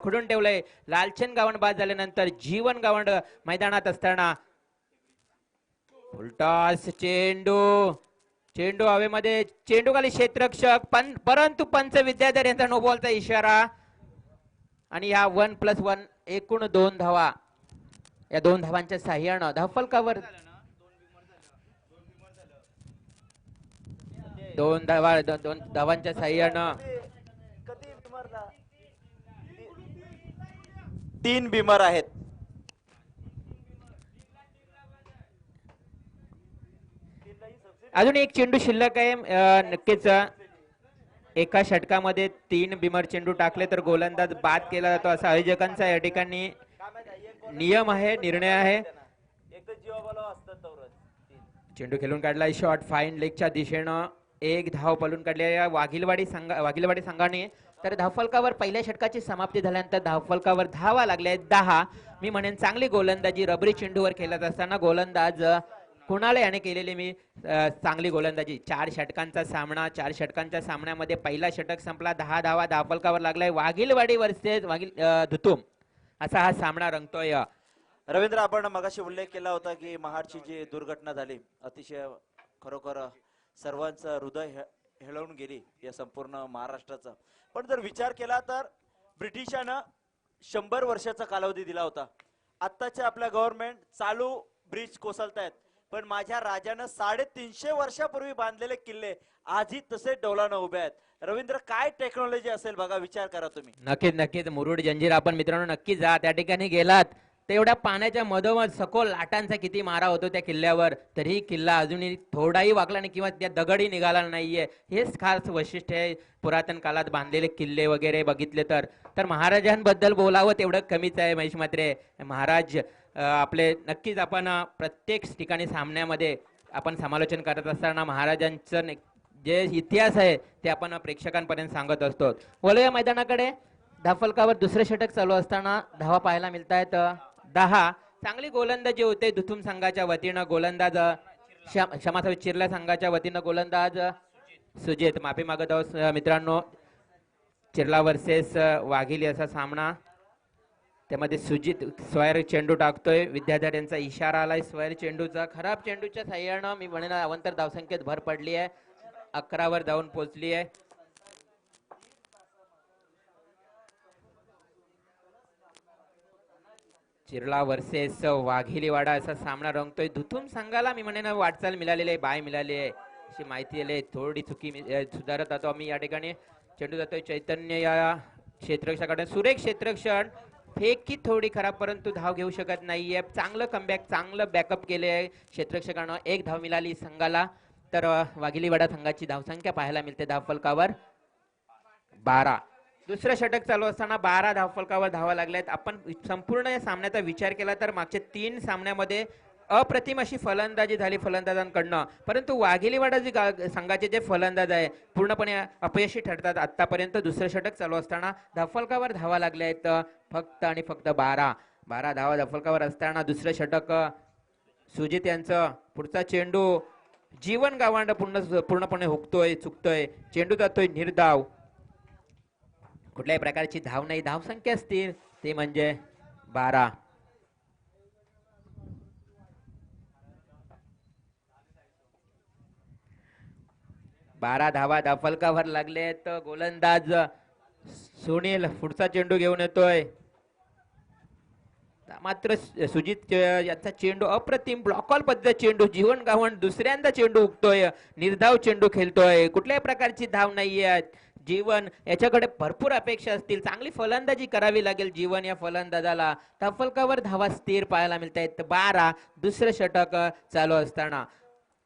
खुडून ठेवलंय. लालचंद गावंड बाद झाल्यानंतर जीवन गावंड मैदानात असताना फुलटॉस चेंडू चेंडू हवेमध्ये, चेंडू खाली क्षेत्ररक्षक परंतु पंच विद्याधर यांचा नो बॉलचा इशारा आणि या 1+1 एकूण 2 धावा. या 2 धावांच्या साह्यानं धावफलकावर 2 धावांच्या साह्यानं 3 बिमर आहेत. अजून एक चेंडू शिल्लक आहे. नक्कीच एका षटकामध्ये 3 बिमर चेंडू टाकले तर गोलंदाज बाद केला जातो असा आयोजकांचा या ठिकाणी नियम आहे, निर्णय आहे. चेंडू खेळून काढलाय, शॉट फाईन लेगच्या दिशेनं 1 धाव पळून काढली या वाघिलवाडी संघाने. तर धावफलकावर पहिल्या षटकाची समाप्ती झाल्यानंतर धावफलकावर धावा लागल्या 10. मी म्हणेन चांगली गोलंदाजी रबरी चेंडूवर खेळत असताना गोलंदाज कुणाले याने केलेली मी चांगली गोलंदाजी. 4 षटकांचा सामना, 4 षटकांच्या सामन्यामध्ये पहिला षटक संपला, 10 धावा धावफलकावर लागलाय. वाघिलवाडी वर्सेस धुतुम असा हा सामना रंगतोय. रवींद्र, आपण मगाशी उल्लेख केला होता की महाडची जी दुर्घटना झाली अतिशय खरोखर सर्वांचं हृदय हेळवून गेली या संपूर्ण महाराष्ट्राचं. पण जर विचार केला तर ब्रिटिशांना 100 वर्षाचा कालावधी दिला होता. आत्ताच्या आपल्या गव्हर्नमेंट चालू ब्रिज कोसळतायत, पण माझ्या राजानं 350 वर्षापूर्वी बांधलेले किल्ले आजही तसे डौलानं उभे आहेत. रवींद्र, काय टेक्नॉलॉजी असेल बघा, विचार करा तुम्ही. नक्कीच मुरुड जंजीर आपण मित्रांनो नक्की जा. त्या ठिकाणी गेलात तेवढ्या पाण्याच्या मधोमध सखोल लाटांचा किती मारा होतो त्या किल्ल्यावर, तरी किल्ला अजूनही थोडाही वाकला नाही किंवा त्या दगडी निघाला नाहीये. हेच खास वैशिष्ट्य आहे पुरातन काळात बांधलेले किल्ले वगैरे बघितले तर महाराजांबद्दल बोलावं तेवढं कमीच आहे. महेश म्हात्रे महाराज आपले नक्कीच आपण प्रत्येक ठिकाणी सामन्यामध्ये आपण समालोचन करत असताना महाराजांचं जे इतिहास आहे ते आपण प्रेक्षकांपर्यंत सांगत असतो. वळूया मैदानाकडे. धावफलकावर दुसरे षटक चालू असताना धावा पाहायला मिळत आहेत 10. चांगली गोलंदाजी होते धुतुम संघाच्या वतीनं. गोलंदाज क्षमासावी चिरला संघाच्या वतीनं गोलंदाज सुजित. माफी मागत आहोत मित्रांनो. चिरला वर्सेस वाघिली असा सामना, त्यामध्ये सुजित स्वैर चेंडू टाकतोय. विद्याधर यांचा इशारा आलाय स्वैर चेंडूचा. खराब चेंडूच्या साह्यानं मी म्हणेन अवंतर धावसंख्येत भर पडली आहे, 11वर जाऊन पोहोचली आहे. चिरला वर्सेस वाघिलीवाडा असा सामना रंगतोय. धुतुम संघाला मी म्हणेन वाटचाल मिळालेली आहे, बाय मिळाली आहे अशी माहिती आली. थोडी चुकी सुधारत होतो मी या ठिकाणी. चेंडू जातोय चैतन्य या क्षेत्ररक्षकाकडे. सुरेख क्षेत्ररक्षण, फेकी थोडी खराब परंतु धाव घेऊ शकत नाहीये. चांगलं कमबॅक, चांगलं बॅकअप केले आहे क्षेत्ररक्षकानं. 1 धाव मिळाली संघाला. तर वाघिलीवाडा संघाची धावसंख्या पाहायला मिळते धावफलकावर 12. दुसरं षटक चालू असताना 12 धावफलकावर धावा लागल्यात. आपण संपूर्ण या सामन्याचा विचार केला तर मागच्या 3 सामन्यामध्ये अप्रतिम अशी फलंदाजी झाली फलंदाजांकडनं, परंतु वाघिलीवाडा जी संघाचे जे फलंदाज आहे पूर्णपणे अपयशी ठरतात आतापर्यंत. दुसरं षटक चालू असताना धावफलकावर धावा लागल्या आहेत फक्त आणि फक्त 12 धावा धावफलकावर असताना दुसरं षटक सुजित यांचं. पुढचा चेंडू जीवन गावंड पूर्णपणे हुकतोय, चुकतोय. चेंडू जातोय निर्धाव, कुठल्याही प्रकारची धाव नाही. धावसंख्या स्थिर, ते म्हणजे 12. धावा धावफलकावर लागलेत. गोलंदाज सुनील पुढचा चेंडू घेऊन येतोय, मात्र सुजित यांचा चेंडू अप्रतिम ब्लॉकॉल पद्धत चेंडू. जीवन गावंड दुसऱ्यांदा चेंडू उगतोय, निर्धाव चेंडू खेळतोय, कुठल्याही प्रकारची धाव नाहीये. जीवन याच्याकडे भरपूर अपेक्षा असतील, चांगली फलंदाजी करावी लागेल जीवन या फलंदाजाला. धावफलकावर धावा स्थिर पाहायला मिळत आहेत 12. दुसरं षटक चालू असताना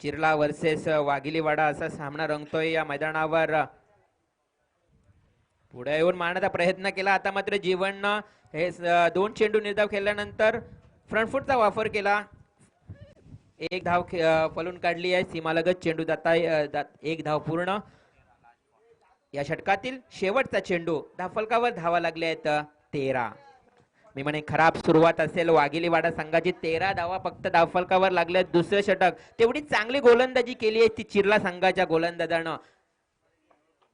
चिरला वर्सेस वाघिलीवाडा असा सामना रंगतोय या मैदानावर. पुढे येऊन मारण्याचा प्रयत्न केला, आता मात्र जीवननं हे 2 चेंडू निर्धाव खेळल्यानंतर फ्रंट फूटचा वापर केला. 1 धाव फलून काढली आहे. सीमालगत चेंडू जाताय 1 धाव पूर्ण. या षटकातील शेवटचा चेंडू. धावफलकावर धावा लागल्या आहेत 13. मी म्हणे खराब सुरुवात असेल वाघिलीवाडा संघाची. 13 धावा फक्त धावफलकावर लागल्यात. दुसरं षटक तेवढी चांगली गोलंदाजी केली आहे ती चिरला संघाच्या गोलंदाजानं.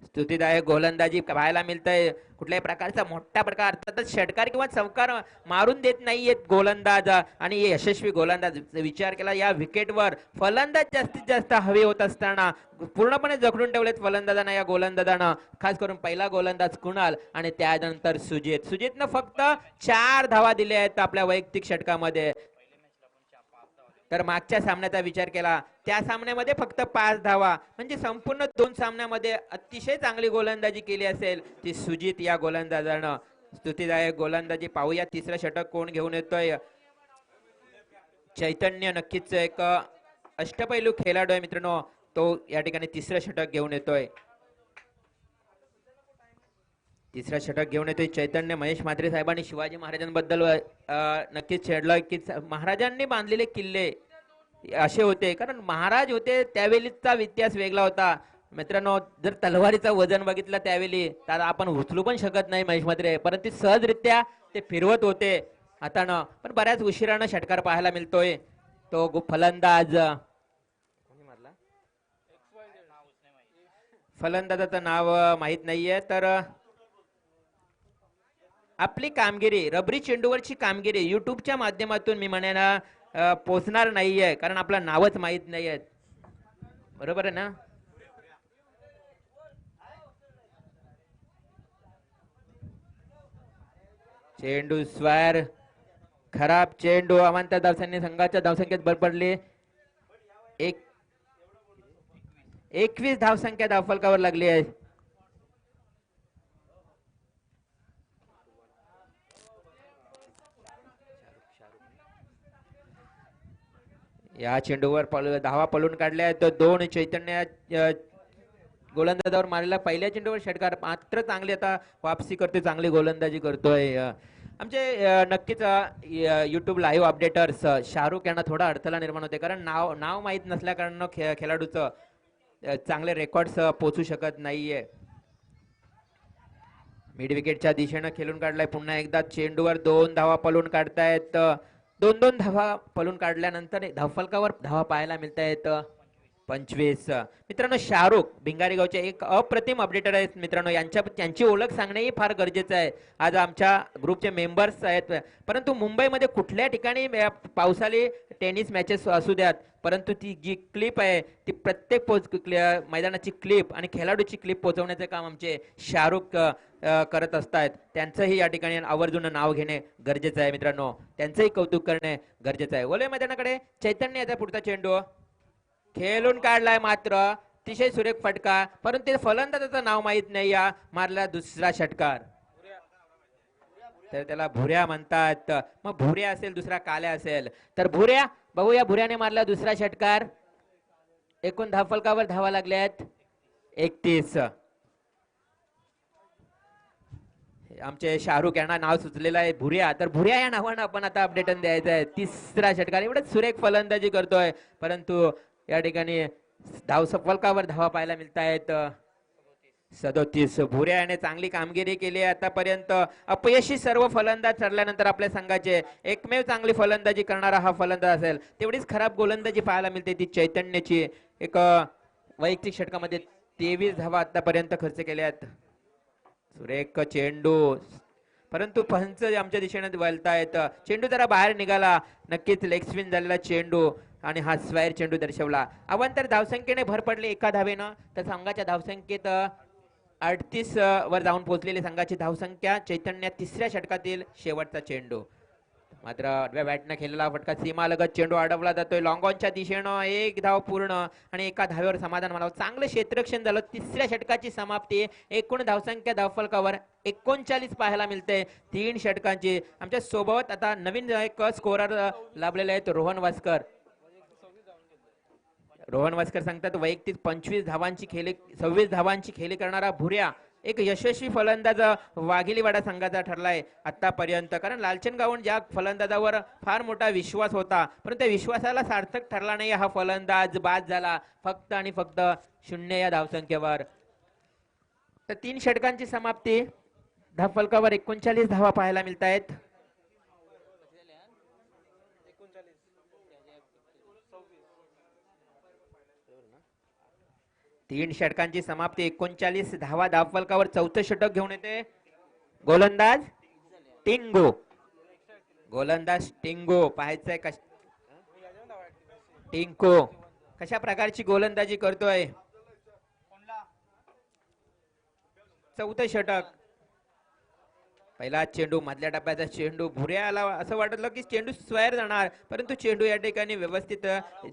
स्तुतीदायक गोलंदाजी पाहायला मिळतंय. कुठल्याही प्रकारचा मोठा प्रकार अर्थातच षटकार किंवा चौकार मारून देत नाहीयेत गोलंदाज आणि यशस्वी गोलंदाज. विचार केला या विकेटवर फलंदाज जास्तीत जास्त हवे होत असताना पूर्णपणे जखडून ठेवलेत फलंदाजांना या गोलंदाजानं. खास करून पहिला गोलंदाज कुणाल आणि त्यानंतर सुजितनं फक्त 4 धावा दिल्या आहेत आपल्या वैयक्तिक षटकामध्ये. तर मागच्या सामन्याचा विचार केला त्या सामन्यामध्ये फक्त 5 धावा, म्हणजे संपूर्ण 2 सामन्यामध्ये अतिशय चांगली गोलंदाजी केली असेल ती सुजित या गोलंदाजानं. स्तुतीदायक गोलंदाजी. पाहूया तिसरं षटक कोण घेऊन येतोय. चैतन्य नक्कीच एक अष्टपैलू खेळाडू आहे मित्रांनो, तो या ठिकाणी तिसरं षटक घेऊन येतोय. तिसरा षटक घेऊन येतोय चैतन्य. महेश म्हात्रे साहेबांनी शिवाजी महाराजांबद्दल नक्कीच छेडलं की महाराजांनी बांधलेले किल्ले असे होते, कारण महाराज होते त्यावेळीचा इतिहास वेगळा होता मित्रांनो. जर तलवारीचं वजन बघितलं त्यावेळी तर आपण उचलू पण शकत नाही महेश म्हात्रे, परंतु सहजरित्या ते फिरवत होते हातानं. पण बऱ्याच उशिरानं षटकार पाहायला मिळतोय. तो फलंदाज फलंदाजाचं नाव माहित नाहीये. तर आपली कामगिरी रबरी चेंडूवरची कामगिरी युट्यूबच्या माध्यमातून मी म्हणेन पोचणार नाहीये, कारण आपलं नावच माहित नाहीये. बरोबर आहे ना. चेंडू स्वार खराब चेंडू. अवांतर धावसंख्या संघाच्या धावसंख्येत भर पडली. 21 धावसंख्या धावफलकावर लागली आहे. या चेंडूवर धावा पळून काढल्या आहेत. 2 चैतन्य गोलंदाजावर मारलेला पहिल्या चेंडूवर षटकार. मात्र चांगली आता वापसी करते, चांगली गोलंदाजी करतोय. आमचे नक्कीच युट्यूब लाईव्ह अपडेटर्स शाहरुख यांना थोडा अडथळा निर्माण होते, कारण नाव माहीत नसल्या कारणानं खेळाडूचं चांगले रेकॉर्ड्स पोचू शकत नाहीये. मिड विकेटच्या दिशेनं खेळून काढलाय. पुन्हा एकदा चेंडूवर 2 धावा पळून काढतायत. 2 धावा पळून काढल्यानंतर धावफलकावर धावा पाहायला मिळत आहेत 25. मित्रांनो शाहरुख भिंगारी गावचे एक अप्रतिम अपडेटर आहेत मित्रांनो. त्यांची ओळख सांगणेही फार गरजेचं आहे. आज आमच्या ग्रुपचे मेंबर्स आहेत, परंतु मुंबईमध्ये कुठल्या ठिकाणी पावसाळी टेनिस मॅचेस असू द्यात, परंतु ती जी क्लिप आहे ती प्रत्येक मैदानाची क्लिप आणि खेळाडूची क्लिप पोहोचवण्याचे काम आमचे शाहरुख करत असतात. त्यांचंही या ठिकाणी आवर्जून नाव घेणे गरजेचं आहे मित्रांनो. त्यांचंही कौतुक करणे गरजेचं आहे. वलय मैदानाकडे चैतन्य याचा पुढचा चेंडू खेळून काढलाय. मात्र अतिशय सुरेख फटका, परंतु फलंदाजाचं नाव माहित नाही. या मारला दुसरा षटकार. तर त्याला भुऱ्या म्हणतात. मग भुऱ्या असेल दुसरा काल्या असेल तर भुऱ्या. बघूया भुऱ्याने मारला दुसरा षटकार. एकूण धावफलकावर धावा लागल्यात 31. आमचे शाहरुख यांना नाव सुचलेलं आहे भुऱ्या, तर भुऱ्या या नावानं आपण आता अपडेटन द्यायचं आहे. तिसरा षटकार. एवढंच सुरेख फलंदाजी करतोय, परंतु या ठिकाणी फलकावर धावा पाहायला मिळत आहेत 37. भुऱ्या याने चांगली कामगिरी केली आतापर्यंत. अपयशी सर्व फलंदाज ठरल्यानंतर आपल्या संघाचे एकमेव चांगली फलंदाजी करणारा हा फलंदाज असेल. तेवढीच खराब गोलंदाजी पाहायला मिळते ती चैतन्याची. एक वैयक्तिक षटकामध्ये 23 धावा आतापर्यंत खर्च केल्यात. सुरेख चेंडू, परंतु पंच आमच्या दिशेने वळतायत. चेंडू जरा बाहेर निघाला. नक्कीच लेग स्पिन झालेला चेंडू आणि हा स्क्वेअर चेंडू दर्शवला. अवांतर धावसंख्येने भर पडली एका धावेनं. तर संघाच्या धावसंख्येत 38 वर जाऊन पोहोचलेली संघाची धावसंख्या. चैतन्य तिसऱ्या षटकातील शेवटचा चेंडू. मात्र आडव्या बॅटनं खेळलेला फटका सीमालगत चेंडू अडवला जातोय. लॉंग ऑनच्या दिशेनं 1 धाव पूर्ण आणि एका धावेवर समाधान मानावं. चांगलं क्षेत्ररक्षण झालं. तिसऱ्या षटकाची समाप्ती. एकूण धावसंख्या धावफलकावर 39 पाहायला मिळते 3 षटकांची. आमच्या सोबत आता नवीन एक स्कोरर लाभलेले आहेत रोहन वास्कर. रोहन वास्कर सांगतात वैयक्तिक 26 धावांची खेळी करणारा भुऱ्या एक यशस्वी फलंदाज वाघिलीवाडा संघाचा ठरलाय आतापर्यंत. कारण लालचंद गावण ज्या फलंदाजावर फार मोठा विश्वास होता, परंतु त्या विश्वासाला सार्थक ठरला नाही. हा फलंदाज बाद झाला फक्त आणि फक्त 0 या धावसंख्येवर. तर 3 षटकांची समाप्ती. धावफलकावर 39 धावा पाहायला मिळत आहेत. 3 षटकांची समाप्ती, 39 धावा धावफलकावर. चौथं षटक घेऊन येते गोलंदाज टिंगो. गोलंदाज टिंगो पाहायचंय टिंको कशा प्रकारची गोलंदाजी करतोय. चौथं षटक. पहिला चेंडू, मधल्या टप्प्याचा चेंडू भुऱ्याला असं वाटलं की चेंडू स्क्वेअर जाणार, परंतु चेंडू या ठिकाणी व्यवस्थित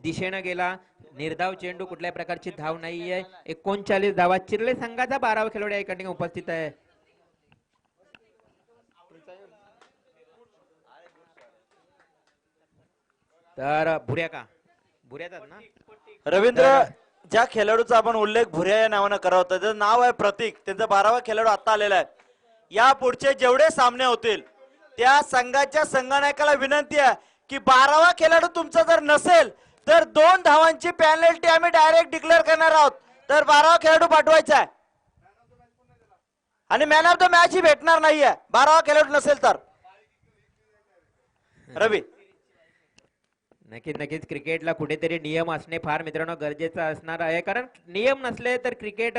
दिशेनं गेला. निर्धाव चेंडू, कुठल्याही प्रकारची धाव नाहीये. 39 धावा. चिरले संघाचा 12वा खेळाडू या ठिकाणी उपस्थित आहे. तर भुऱ्याचाच ना रवींद्र, ज्या खेळाडूचा आपण उल्लेख भुऱ्या या नावानं करत होता त्याचं नाव आहे प्रतीक. त्यांचा 12वा खेळाडू आता आलेला आहे. या पुढचे जेवढे सामने होतील त्या संघाच्या संघनायकाला विनंती आहे की 12वा खेळाडू तुमचा जर नसेल तर 2 धावांची पेनल्टी आम्ही डायरेक्ट डिक्लेअर करणार आहोत. तर 12वा खेळाडू पाठवायचा आहे आणि मॅन ऑफ द मॅच ही भेटणार नाहीये 12वा खेळाडू नसेल तर. रवी, नक्कीच क्रिकेटला कुठेतरी नियम असणे फार मित्रांनो गरजेचं असणार आहे. कारण नियम नसले तर क्रिकेट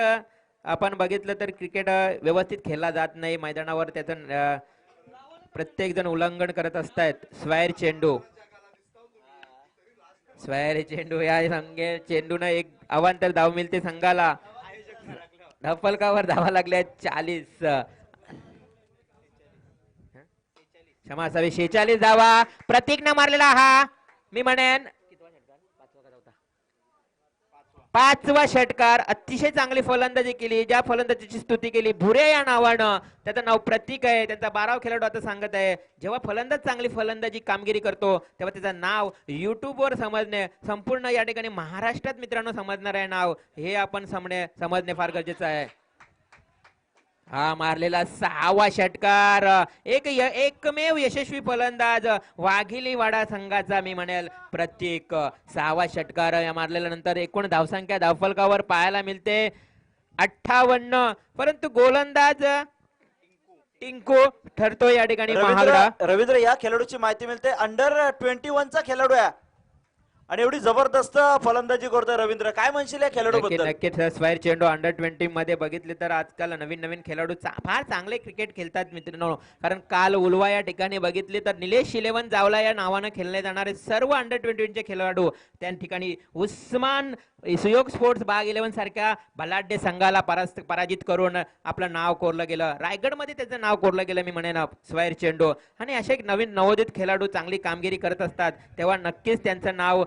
आपण बघितलं तर क्रिकेट व्यवस्थित खेळला जात नाही. मैदानावर त्याचं प्रत्येक जण उल्लंघन करत असतात. स्वैर चेंडू या चेंडून एक अवांतर धाव मिळते संघाला. धावफलकावर धावा लागल्या 40, क्षमा असावी 46 धावा. प्रतीकनं मारलेला हा मी म्हणेन 5वा षटकार. अतिशय चांगली फलंदाजी केली. ज्या फलंदाजीची स्तुती केली भुरे या नावानं, त्याचं नाव प्रतीक आहे. त्यांचा 12वा खेळाडू आता सांगत आहे जेव्हा फलंदाज चांगली फलंदाजी कामगिरी करतो तेव्हा त्याचं नाव युट्यूबवर समजणे, संपूर्ण या ठिकाणी महाराष्ट्रात मित्रांनो समजणार आहे नाव, हे आपण समजणे फार गरजेचं आहे. हा मारलेला 6वा षटकार. एकमेव यशस्वी फलंदाज वाघिलीवाडा संघाचा मी म्हणेल प्रतीक. 6वा षटकार या मारलेल्या नंतर एकूण धावसंख्या धावफलकावर पाहायला मिळते 58, परंतु गोलंदाज टिंकू ठरतो या ठिकाणी महागडा. रवींद्र, या खेळाडूची माहिती मिळते अंडर 21 चा खेळाडू आहे आणि एवढी जबरदस्त फलंदाजी करतोय. रवींद्र, काय म्हणशील या खेळाडू बद्दल? नक्कीच स्वैर चेंडू अंडर 20 मध्ये बघितले तर आजकाल नवीन खेळाडू फार चांगले क्रिकेट खेळतात मित्रांनो. कारण काल उलवा या ठिकाणी बघितले तर निलेश 11 जावला या नावानं खेळले जाणारे सर्व अंडर 21 चे खेळाडू त्या ठिकाणी उस्मान सुयोग स्पोर्ट्स बाग 11 सारख्या बलाढ्य संघाला पराजित करून आपलं नाव कोरलं गेलं. रायगडमध्ये त्याचं नाव कोरलं गेलं मी म्हणेन स्वैर चेंडू. आणि असे नवीन नवोदित खेळाडू चांगली कामगिरी करत असतात तेव्हा नक्कीच त्यांचं नाव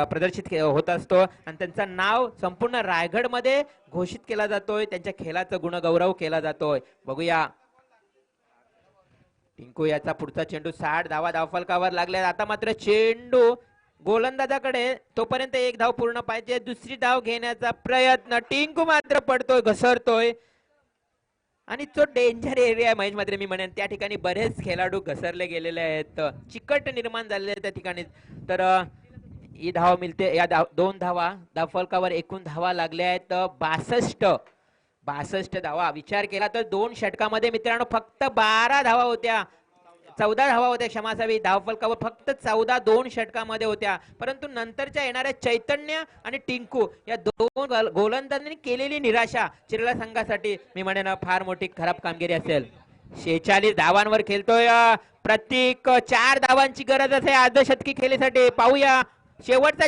प्रदर्शित होत असतो आणि त्यांचं नाव संपूर्ण रायगडमध्ये घोषित केला जातोय. त्यांच्या खेळाचा गुणगौरव केला जातोय. बघूया टिंकू याचा पुढचा चेंडू 60 धावा धावफलकावर लागल्या. आता मात्र चेंडू गोलंदाजाकडे, तोपर्यंत एक धाव पूर्ण पाहिजे. दुसरी धाव घेण्याचा प्रयत्न, टिंकू मात्र पडतोय, घसरतोय आणि तो डेंजर एरिया महेश मात्र मी म्हणेन त्या ठिकाणी बरेच खेळाडू घसरले गेलेले आहेत, चिकट निर्माण झालेले आहेत त्या ठिकाणी. तर ही धाव मिळते. या 2 धावा धावफलकावर एकूण धावा लागल्या आहेत 62 धावा. विचार केला तर 2 षटकामध्ये मित्रांनो फक्त 12 धावा होत्या, 14 धावा होत्या क्षमा असावी. धावफलकावर फक्त 14 2 षटकामध्ये होत्या. परंतु नंतरच्या येणाऱ्या चैतन्य आणि टिंकू या 2 गोलंदाजांनी केलेली निराशा चिरला संघासाठी मी म्हणेन फार मोठी खराब कामगिरी असेल. 46 धावांवर खेळतोय प्रतीक. 4 धावांची गरज असेल अर्धशतकी खेळीसाठी. पाहूया शेवटचा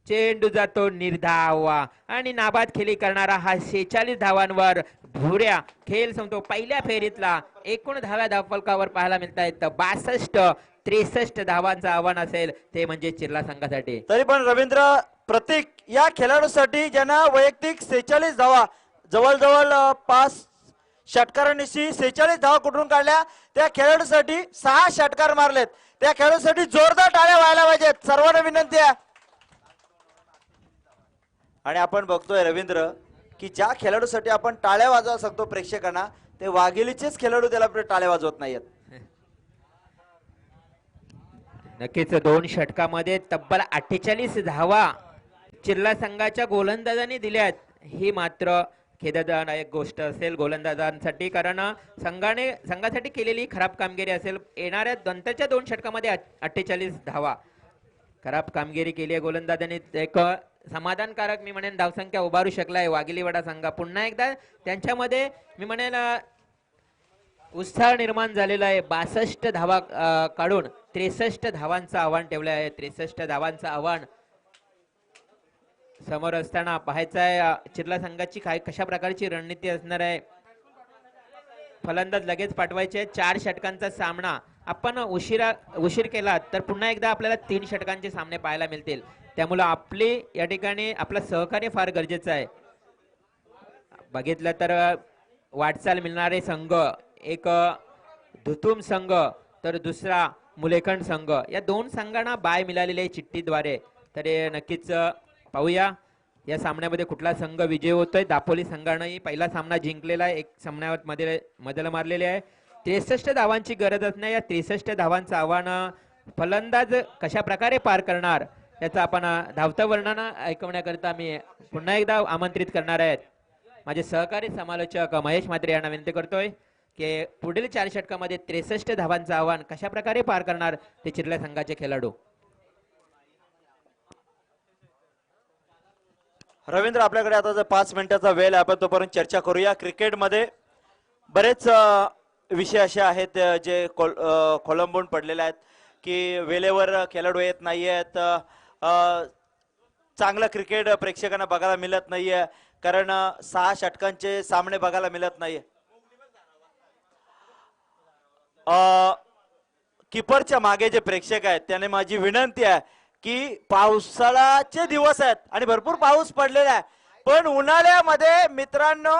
चेंडू जातो निर्धाव आणि नाबाद खेळी करणारा हा 46 धावांवर भुऱ्या खेळ संपतो. पहिल्या फेरीतला एकूण धाव्या धावफलकावर पाहायला मिळत आहेत 62-63 धावांचं आव्हान असेल ते म्हणजे चिरला संघासाठी. तरी पण रवींद्र, प्रतीक या खेळाडूसाठी ज्यांना वैयक्तिक 46 धावा, जवळजवळ 5 षटकारांनी 46 धावा कुठून काढल्या, त्या खेळाडूसाठी 6 षटकार मारलेत. त्या खेळाडूसाठी जोरदार टाळ्या व्हायला पाहिजेत. सर्वांना विनंती आहे. आणि आपण बघतोय रवींद्र की ज्या खेळाडूसाठी आपण टाळ्या वाजवा शकतो प्रेक्षकांना, ते वाघेलीचेच खेळाडू त्याला टाळ्या वाजवत नाहीयेत. नक्कीच 2 षटकामध्ये तब्बल 48 धावा चिरला संघाच्या गोलंदाजांनी दिल्यात. ही मात्र खेदजनक गोष्ट असेल गोलंदाजांसाठी, कारण संघासाठी केलेली खराब कामगिरी असेल. येणाऱ्या नंतरच्या 2 षटकामध्ये 48 धावा खराब कामगिरी केली आहे गोलंदाजांनी. एक समाधानकारक मी म्हणेन धावसंख्या उभारू शकलाय वाघिलीवाडा संघ. पुन्हा एकदा त्यांच्यामध्ये मी म्हणेन उत्साह निर्माण झालेला आहे. 62 धावा काढून 63 धावांचं आव्हान ठेवलं आहे. 63 धावांचं आव्हान समोर असताना पाहायचं आहे चिरला संघाची काय कशा प्रकारची रणनीती असणार आहे. फलंदाज लगेच पाठवायचे. 4 षटकांचा सामना आपण उशीर केला तर पुन्हा एकदा आपल्याला 3 षटकांचे सामने पाहायला मिळतील. त्यामुळे आपली या ठिकाणी आपलं सहकार्य फार गरजेचं आहे. बघितलं तर वाटचाल मिळणारे संघ, एक धुतुम संघ तर दुसरा मुलेखंड संघ, या 2 संघांना बाय मिळालेले आहे चिठ्ठीद्वारे. तर नक्कीच पाहूया या सामन्यामध्ये कुठला संघ विजय होतोय. दापोली संघानेही पहिला सामना जिंकलेला आहे, 1 सामन्यामध्ये मदल मारलेले आहे. 63 धावांची गरज असणे, या 63 धावांचं आव्हान फलंदाज कशा प्रकारे पार करणार याचं आपण धावतं वर्णन ऐकवण्याकरिता मी पुन्हा एकदा आमंत्रित करणार आहेत. माझे सहकारी समालोचक महेश म्हात्रे यांना विनंती करतोय की पुढील 4 षटकामध्ये 63 धावांचं आव्हान कशा प्रकारे पार करणार ते चिरल्या संघाचे खेळाडू. रवींद्र, आपल्याकडे आता जर 5 मिनिटाचा वेळ आहे, आपण तोपर्यंत चर्चा करूया. क्रिकेटमध्ये बरेच विषय असे आहेत जे खोळंबून पडलेले आहेत की वेळेवर खेळाडू येत नाही आहेत, चांगलं क्रिकेट प्रेक्षकांना बघायला मिळत नाहीये, कारण 6 षटकांचे सामने बघायला मिळत नाहीये. कीपरच्या मागे जे प्रेक्षक आहेत त्याने माझी विनंती आहे की पावसाळ्याचे दिवस आहेत आणि भरपूर पाऊस पडलेला आहे, पण उन्हाळ्यामध्ये मित्रांनो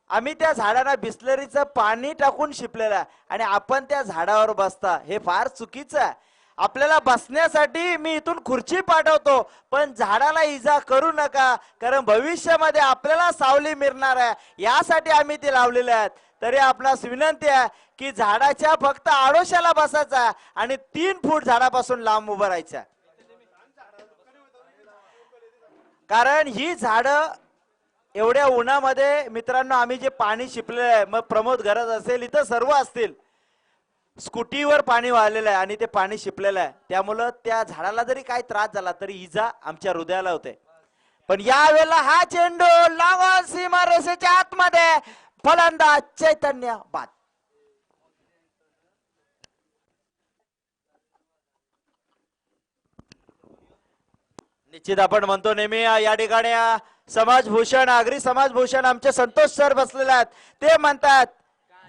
आम्ही त्या झाडांना बिस्लरीचं पाणी टाकून शिपलेलं आहे आणि आपण त्या झाडावर बसता, हे फार चुकीचं आहे. आपल्याला बसण्यासाठी मी इथून खुर्ची पाठवतो, पण झाडाला इजा करू नका, कारण भविष्यामध्ये आपल्याला सावली मिळणार आहे, यासाठी आम्ही ते लावलेले आहेत. तरी आपणास विनंती आहे की झाडाच्या फक्त आडोशाला बसायचा आणि 3 फूट झाडापासून लांब उभं राहायचं, कारण ही झाडं एवढ्या उन्हामध्ये मित्रांनो आम्ही जे पाणी शिपलेलं आहे, मग प्रमोद घरात असेल, इथं सर्व असतील, स्कूटीवर पाणी वाहलेलं आहे आणि ते पाणी शिपलेलं आहे, त्यामुळं त्या झाडाला जरी काही त्रास झाला तरी इजा आमच्या हृदयाला होते. पण यावेळेला हा चेंडू लावा सीमारेषेच्या आतमध्ये, फलंदाज चैतन्य बाद. निश्चित आपण म्हणतो नेहमी या ठिकाणी समाजभूषण, आगरी समाजभूषण आमचे संतोष सर बसलेले आहेत, ते म्हणतात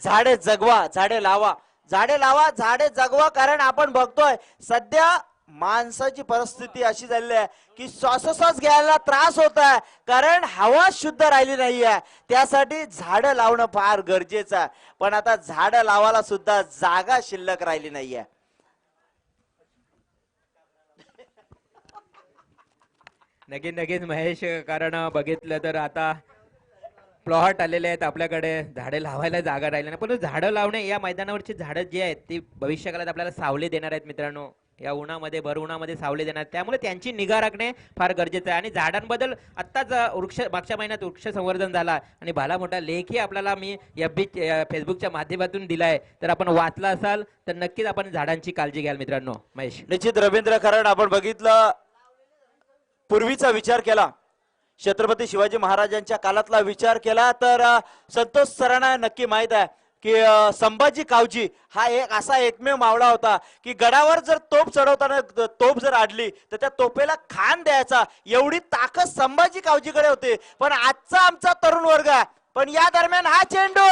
झाडे जगवा, झाडे लावा, झाडे लावा, झाडे जगवा. कारण आपण बघतोय सध्या माणसाची परिस्थिती अशी झालेली आहे की श्वासोश्वास घ्यायला त्रास होत आहे, कारण हवा शुद्ध राहिली नाहीये. त्यासाठी झाडं लावणं फार गरजेचं आहे, पण आता झाडं लावायला सुद्धा जागा शिल्लक राहिली नाहीये. नक्कीच महेश, कारण बघितलं तर आता प्लॉट आलेले आहेत आपल्याकडे, झाडे लावायला जागा राहिली नाही, पण झाडं लावणे, या मैदानावरची झाडं जी आहेत ती भविष्यकाळात आपल्याला सावली देणार आहेत मित्रांनो. या उन्हामध्ये भर उन्हामध्ये सावली देणार, त्यामुळे त्यांची निगा राखणे फार गरजेचं आहे. आणि झाडांबद्दल आत्ताच मागच्या महिन्यात वृक्ष संवर्धन झाला आणि भला मोठा लेखही आपल्याला मी फेसबुकच्या माध्यमातून दिलाय, तर आपण वाचला असाल तर नक्कीच आपण झाडांची काळजी घ्याल मित्रांनो. महेश. निश्चित रवींद्र, कारण आपण बघितलं पूर्वीचा विचार केला, छत्रपती शिवाजी महाराजांच्या काळातला विचार केला तर संतोष सरांना नक्की माहित आहे की संभाजी कावजी हा एक असा एकमेव मावळा होता की गडावर जर तोफ चढवताना तोफ जर अडली तर त्या तोफेला खान द्यायचा, एवढी ताकद संभाजी कावजीकडे होती. पण आजचा आमचा तरुण वर्ग, पण या दरम्यान हा चेंडू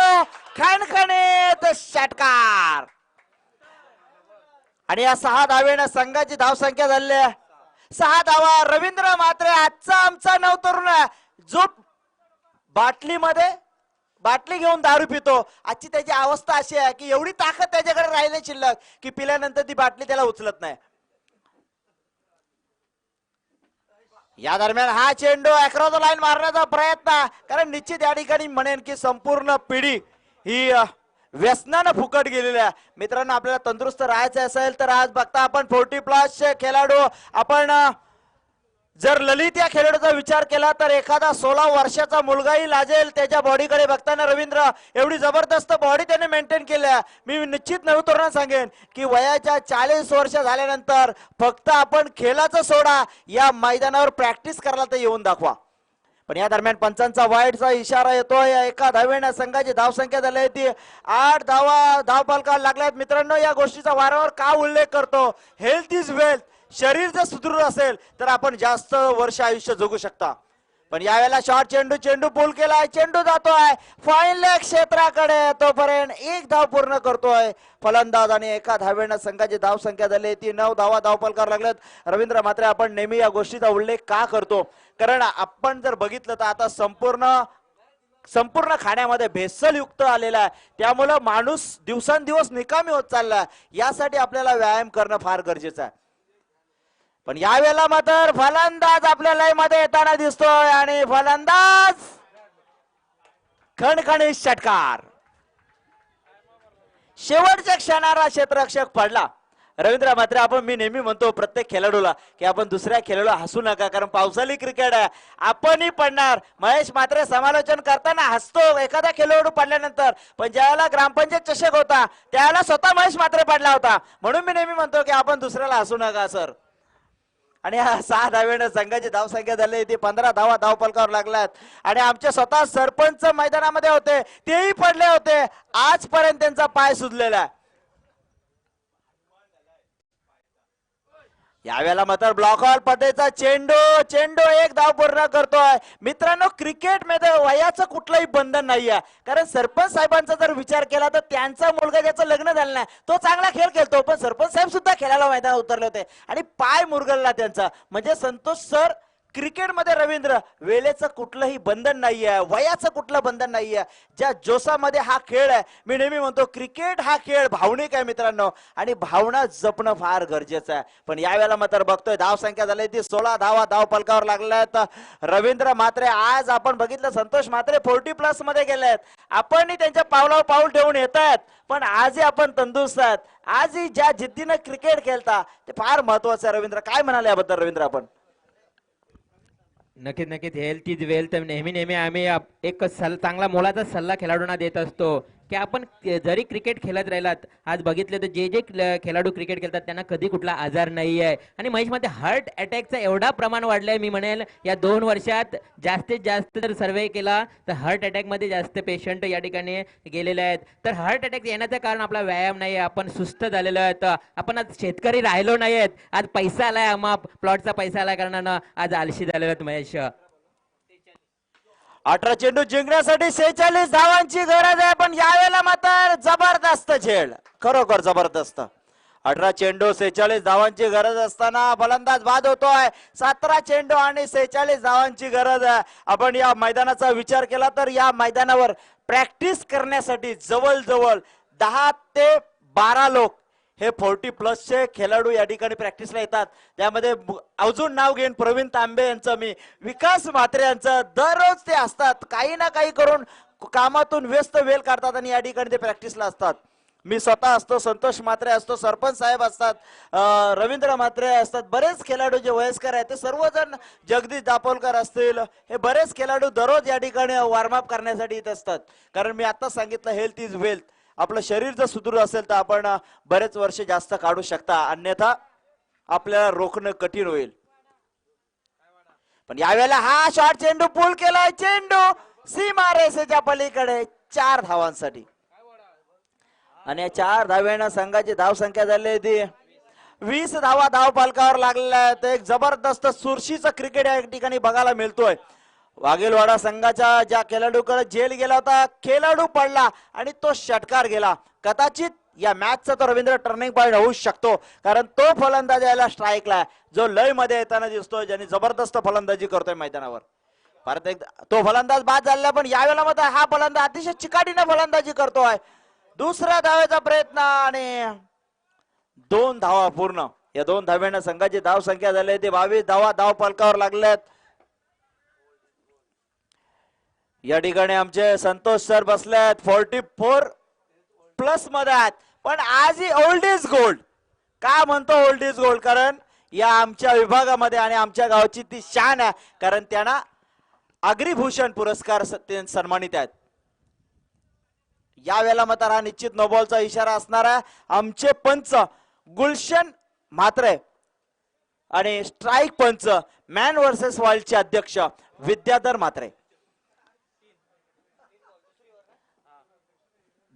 खणखणीत षटकार आणि या 6 धावेने संघाची धावसंख्या झाली आहे 6 धावा. रवींद्र म्हात्रे आजचा आमचा नवतरुण जो बाटली घेऊन दारू पितो, आजची त्याची अवस्था अशी आहे की एवढी ताकद त्याच्याकडे राहिली शिल्लक की पिल्यानंतर ती बाटली त्याला उचलत नाही. या दरम्यान हा चेंडू अक्रॉस द लाईन मारण्याचा प्रयत्न, कारण निश्चित या ठिकाणी म्हणेन की संपूर्ण पिढी ही व्यसनानं फुकट गेलेली आहे. मित्रांनो, आपल्याला तंदुरुस्त राहायचं असेल तर आज बघता आपण 40+ खेळाडू, आपण जर ललित या खेळाडूचा विचार केला तर एखादा 16 वर्षाचा मुलगाही लाजेल त्याच्या बॉडीकडे बघताना. रवींद्र, एवढी जबरदस्त बॉडी त्याने मेंटेन केल्या. मी निश्चित नवतरुणांना सांगेन की वयाच्या 40 वर्ष झाल्यानंतर फक्त आपण खेळाचं सोडा, या मैदानावर प्रॅक्टिस करायला तर येऊन दाखवा. पण या दरम्यान पंचांचा वाईटचा इशारा येतोय. एका धावेने संघाची धावसंख्या झाली आहे ती 8 धावा धावफलकावर लागल्यात. मित्रांनो, या गोष्टीचा वारंवार का उल्लेख करतो? Health is wealth. शरीर जर सुदृढ असेल तर आपण जास्त वर्ष आयुष्य जगू शकता. पण यावेळेला शॉर्ट चेंडू पूल केलाय. चेंडू जातोय फाईन लेग क्षेत्राकडे. तोपर्यंत एक धाव पूर्ण करतोय फलंदाज आणि एका धावेनं संघाची धावसंख्या झाली ती 9 धावा धावफलकावर लागल्यात. रवींद्र मात्र आपण नेहमी या गोष्टीचा उल्लेख का करतो? कारण आपण जर बघितलं तर आता संपूर्ण खाण्यामध्ये भेसळयुक्त आलेला आहे. त्यामुळं माणूस दिवसांदिवस निकामी होत चाललाय. यासाठी आपल्याला व्यायाम करणं फार गरजेचं आहे. पण यावेळेला मात्र फलंदाज आपल्या लय मध्ये येताना दिसतोय आणि फलंदाज खणखणीत षटकार. शेवटच्या क्षणाला क्षेत्ररक्षक पडला. रवींद्र मात्र मी नेहमी म्हणतो प्रत्येक खेळाडूला की आपण दुसऱ्या खेळाडूला हसू नका, कारण पावसाळी क्रिकेट आहे, आपणही पडणार. महेश मात्र समालोचन करताना हसतो एखादा खेळाडू पडल्यानंतर, पण ज्यावेळेला ग्रामपंचायत चषक होता त्यावेळेला स्वतः महेश मात्र पडला होता. म्हणून मी नेहमी म्हणतो की आपण दुसऱ्याला हसू नका सर. आणि 6 धावेनं संघाची धावसंख्या झाली ती 15 धावा धावफलकावर लागल्यात. आणि आमचे स्वतः सरपंच मैदानामध्ये होते, तेही पडले होते. आजपर्यंत त्यांचा पाय सुजलेला आहे. यावेळेला मात्र ब्लॉकआउट पद्धतीचा चेंडू एक धाव पूर्ण करतोय. मित्रांनो, क्रिकेट मध्ये वयाचं कुठलंही बंधन नाहीये. कारण सरपंच साहेबांचा जर विचार केला तर त्यांचा मुलगा ज्याचं लग्न झालं नाही तो चांगला खेळ खेळतो, पण सरपंच साहेब सुद्धा खेळायला मैदानात उतरले होते आणि पाय मुरगळला त्यांचा. म्हणजे संतोष सर, क्रिकेटमध्ये रवींद्र वेळेचं कुठलंही बंधन नाहीये, वयाचं कुठलं बंधन नाहीये. ज्या जोशामध्ये हा खेळ आहे, मी नेहमी म्हणतो क्रिकेट हा खेळ भावनिक आहे मित्रांनो, आणि भावना जपणं फार गरजेचं आहे. पण यावेळेला मात्र बघतोय धावसंख्या झाली ती 16 धावा धावफलकावर लागल्यात. रवींद्र मात्रे आज आपण बघितलं, संतोष मात्रे 40+ मध्ये गेलेत. आपणही त्यांच्या पावलावर पाऊल ठेवून येत आहेत, पण आजही आपण तंदुरुस्त आहेत. आजही ज्या जिद्दीनं क्रिकेट खेळता ते फार महत्वाचं आहे. रवींद्र, काय म्हणाले याबद्दल? रवींद्र, आपण नक्कीच हेल्थ इज वेल्थ. नेहमी आम्ही एक चांगला मोलाचा सल्ला खेळाडूंना देत असतो की आपण जरी क्रिकेट खेळत राहिलात, आज बघितलं तर जे खेळाडू क्रिकेट खेळतात त्यांना कधी कुठला आजार नाही आहे. आणि महेशमध्ये हार्ट अटॅकचं एवढा प्रमाण वाढलंय, मी म्हणेल या 2 वर्षात जास्तीत जास्त जर सर्वे केला तर हार्ट अटॅकमध्ये जास्त पेशंट या ठिकाणी गेलेले आहेत. तर हार्ट अटॅक येण्याचं कारण आपला व्यायाम नाही आहे, आपण सुस्त झालेलो आहेत, आपण आज शेतकरी राहिलो नाही आहेत. आज पैसा आलाय, प्लॉटचा पैसा आलाय कारणानं आज आलशी झालेलो आहेत महेश. 18 चेंडू जिंकण्यासाठी 46 धावांची गरज आहे. पण यावेळेला मात्र जबरदस्त खेळ, खरोखर जबरदस्त. 18 चेंडू 46 धावांची गरज असताना फलंदाज बाद होतोय. 17 चेंडू आणि 46 धावांची गरज आहे. आपण या मैदानाचा विचार केला तर या मैदानावर प्रॅक्टिस करण्यासाठी जवळजवळ 10 ते 12 लोक हे 40+ खेळाडू या ठिकाणी प्रॅक्टिसला येतात. त्यामध्ये अजून नाव घेईन प्रवीण तांबे यांचं, मी विकास म्हात्रे यांचं. दररोज ते असतात, काही ना काही करून कामातून व्यस्त वेळ काढतात आणि या ठिकाणी ते प्रॅक्टिसला असतात. मी स्वतः असतो, संतोष म्हात्रे असतो, सरपंच साहेब असतात, रवींद्र म्हात्रे असतात, बरेच खेळाडू जे वयस्कर आहेत ते सर्वजण, जगदीश दापोलकर असतील, हे बरेच खेळाडू दररोज या ठिकाणी वॉर्मअप करण्यासाठी येत असतात. कारण मी आता सांगितलं हेल्थ इज वेल्थ. आपलं शरीर जर सुदृढ असेल तर आपण बरेच वर्ष जास्त काढू शकता, अन्यथा आपल्याला रोखणं कठीण होईल. पण यावेळेला हा शॉर्ट चेंडू पूल केलाय. चेंडू सीमा रेषेच्या पलीकडे 4 धावांसाठी. आणि 4 धाव्यानं संघाची धावसंख्या झाली ती 20 धावा धावफलकावर लागलेल्या आहेत. एक जबरदस्त चुरशीचं क्रिकेट या ठिकाणी बघायला मिळतोय. वाघेलवाडा संघाच्या ज्या खेळाडूकडे जेल गेला होता, खेळाडू पडला आणि तो षटकार गेला. कदाचित या मॅचचा तो रवींद्र टर्निंग पॉइंट होऊ शकतो, कारण तो फलंदाज यायला स्ट्राईकला जो लय मध्ये येताना दिसतोय, ज्यांनी जबरदस्त फलंदाजी करतोय मैदानावर. परत एक तो फलंदाज बाद झाला, पण यावेळेला मात्र हा फलंदाज अतिशय चिकाटीने फलंदाजी करतोय. दुसऱ्या धावेचा प्रयत्न आणि 2 धावा पूर्ण. या 2 धाव्यानं संघाची धाव संख्या झाली ती 22 धावा धावफलकावर लागल्यात. या ठिकाणी आमचे संतोष सर बसलेत 44+ मध्ये आहेत. पण आजही ओल्ड इज गोल्ड. का म्हणतो ओल्ड इज गोल्ड? कारण या आमच्या विभागामध्ये आणि आमच्या गावची ती शान आहे, कारण त्यांना अग्रिभूषण पुरस्कार सन्मानित आहेत. यावेळेला मात्र हा निश्चित नो बॉलचा इशारा असणार आहे. आमचे पंच गुलशन म्हात्रे आणि स्ट्राईक पंच मॅन वर्सेस वर्ल्डचे अध्यक्ष विद्याधर म्हात्रे.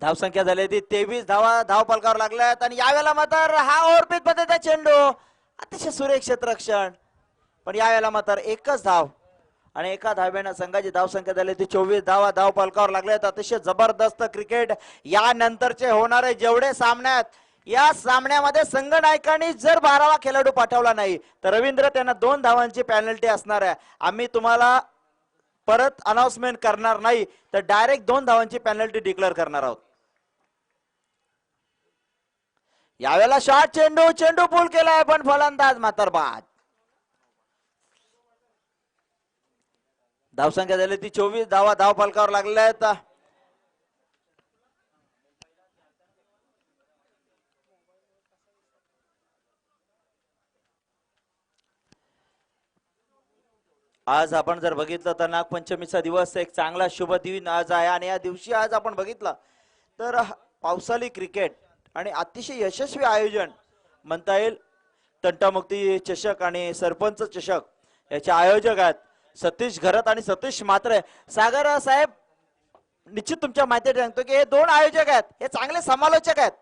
धावसंख्या झाली ती 23 धावा धाव फलकावर लागल्यात आणि यावेळेला मात्र हा ओव्हरपिच पद्धतीचा चेंडू अतिशय सुरेख क्षेत्ररक्षण, पण यावेळेला मात्र एकच धाव आणि एका धाव्यानं संघाची धावसंख्या झाली ती 24 धावा धाव फलकावर लागल्यात. अतिशय जबरदस्त क्रिकेट यानंतरचे होणारे जेवढे सामन्यात, या सामन्यामध्ये संघ नायकांनी जर 12वा खेळाडू पाठवला नाही तर रवींद्र त्यांना 2 धावांची पेनल्टी असणार आहे. आम्ही तुम्हाला परत अनाउन्समेंट करणार नाही तर डायरेक्ट 2 धावांची पेनल्टी डिक्लेअर करणार आहोत. यावेळेला शॉर्ट चेंडू, चेंडू पूल केलाय पण फलंदाज मात्र बाद. धावसंख्या झाली ती 24 धावा धाव फलकावर लागलेल्या आहेत. आज आपण जर बघितलं तर नागपंचमीचा दिवस एक चांगला शुभ दिन आज आहे आणि या दिवशी आज आपण बघितलं तर पावसाळी क्रिकेट आणि अतिशय यशस्वी आयोजन म्हणता येईल. तंटामुक्ती चषक आणि सरपंच चषक याचे आयोजक आहेत सतीश घरत आणि सतीश म्हात्रे. सागर साहेब, निश्चित तुमच्या माहिती सांगतो की हे 2 आयोजक आहेत, हे चांगले समालोचक आहेत,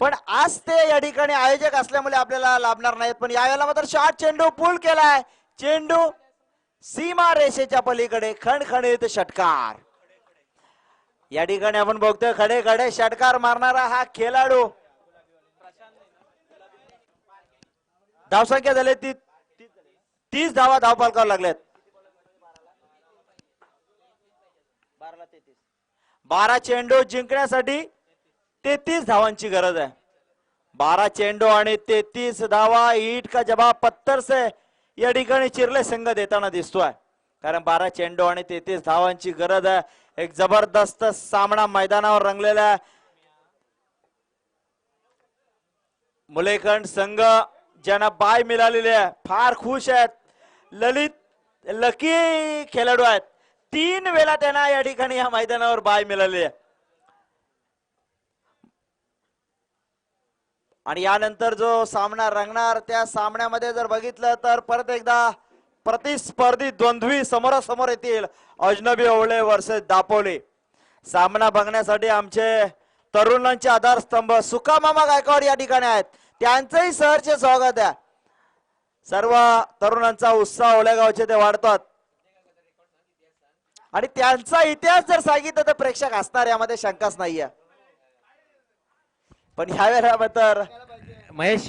पण आज ते या ठिकाणी आयोजक असल्यामुळे आपल्याला लाभणार नाहीत. पण यावेळेला मात्र शॉर्ट चेंडू पूल केलाय, चेंडू सीमा रेषेच्या पलीकडे खणखणीत षटकार. या ठिकाणी आपण बघतोय खडे खडे षटकार मारणारा हा खेळाडू. धावसंख्या झाली ती 30 धावा धाव फलकावर लागल्यात. 12 चेंडू जिंकण्यासाठी 33 धावांची गरज आहे. 12 चेंडू आणि 33 धावा. ईट का जवाब पत्थर से या ठिकाणी चिरले संघ देताना दिसतोय, कारण 12 चेंडू आणि 33 धावांची गरज आहे. एक जबरदस्त सामना मैदानावर रंगलेला आहे. मुलेखंड संघ ज्यांना बाय मिळालेली आहे फार खुश आहेत. ललित लकी खेळाडू आहेत, 3 वेळा त्यांना या ठिकाणी या मैदानावर बाय मिळाली आहे. आणि यानंतर जो सामना रंगणार त्या सामन्यामध्ये जर बघितलं तर परत एकदा प्रतिस्पर्धी द्वंद्वी समोरासमोर येतील. अजनबी ओवळे वर्सेस दापोली. सामना बघण्यासाठी आमचे तरुणांचे आधारस्तंभ सुकामामा गायकवाड या ठिकाणी आहेत, त्यांचंही सहर्ष स्वागत आहे. सर्व तरुणांचा उत्साह ओलेगावचे ते वाढतात आणि त्यांचा इतिहास जर सांगितलं तर प्रेक्षक असणार, यामध्ये शंकाच नाहीये. पण ह्यावेळेला तर महेश